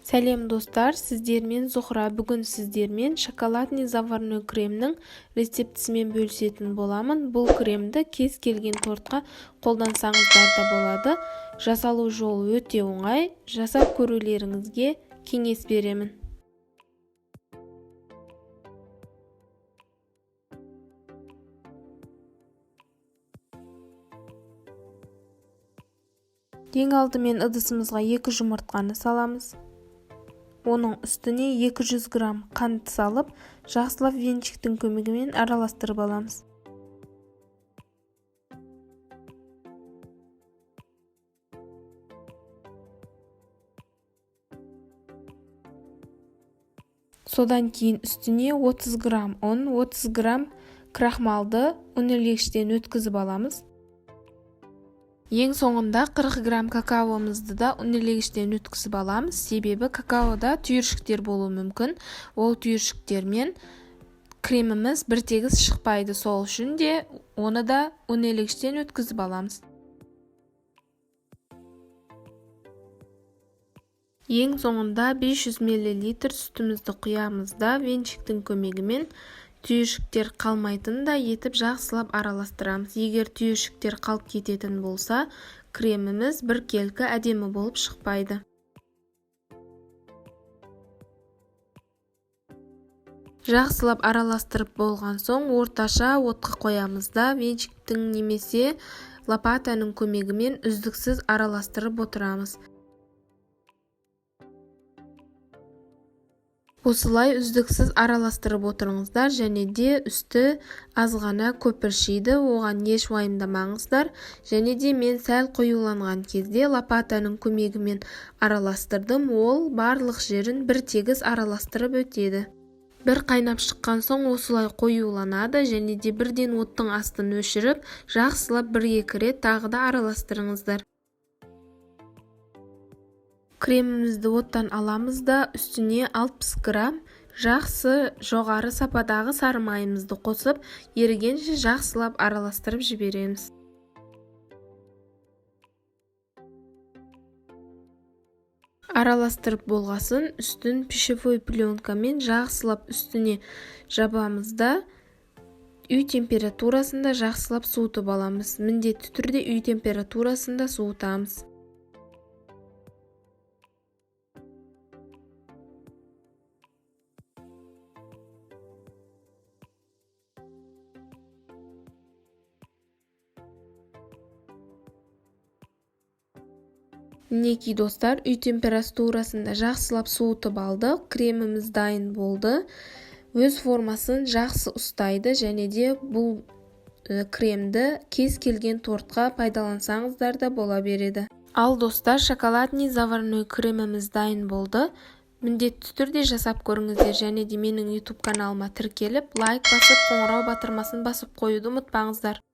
Сәлем достар, сіздермен Зухра. Бүгін сіздермен шоколадный заварной кремнің рецептісімен бөлісетін боламын. Бұл кремді кез келген тортқа қолдансаңыздар да болады. Жасалу жолы өте оңай. Жасап көрулеріңізге кеңес беремін. Ең алдымен ыдысымызға 2 жұмыртқаны саламыз. Оның үстіне 200 грамм қант салып, жақсылап венчиктің көмегімен араластырып аламыз. Содан кейін үстіне 30 грамм ұн, 30 грамм крахмалды үнілегіштен өткізіп аламыз. Ең соңында 40 грамм какаомызды да үнілегіштен өткізіп аламыз. Себебі какаода түйіршіктер болуы мүмкін. Ол түйіршіктермен креміміз бір тегіс шықпайды. Сол үшін де оны да үнілегіштен өткізіп аламыз. Ең соңында 500 мл сүтімізді құямыз да венчиктің көмегімен түйіршіктер қалмайтындай етіп жақсылап араластырамыз. Егер түйіршіктер қалып кететін болса, креміміз біркелкі әдемі болып шықпайды. Жақсылап араластырып болған соң орташа отқа қоямыз да венчиктің немесе лопатаның көмегімен үздіксіз араластырып отырамыз. Осылай үздіксіз араластырып отырыңыздар, және де үсті азғана көпіршейді, оған еш уайымдамаңыздар. Және де мен сәл қоюланған кезде лопатаның көмегімен араластырдым, ол барлық жерін бір тегіс араластырып өтеді. Бір қайнап шыққан соң осылай қоюланады, және де бірден оттың астын өшіріп, жақсылап 1-2 рет тағы да араластырыңыздар. Кремімізді оттан аламыз да үстіне 60 грамм жақсы жоғары сападағы сары майымызды қосып, ерігенше жақсылап араластырып жібереміз. Араластырып болғасын, үстін пищевой пленкамен жақсылап үстіне жабамыз да үй температурасында жақсылап суытып аламыз. Міндетті түрде үй температурасында суытамыз. Мінекей достар, үй температурасында жақсылап суытып алдық. Креміміз дайын болды. Өз формасын жақсы ұстайды, және де бұл кремді кез келген тортқа пайдалансаңыздар да бола береді. Ал достар, шоколадный заварной креміміз дайын болды. Міндетті түрде жасап көріңіздер, және де менің YouTube каналыма тіркеліп, лайк басып, қоңырау батырмасын басып қоюды ұмытпаңыздар.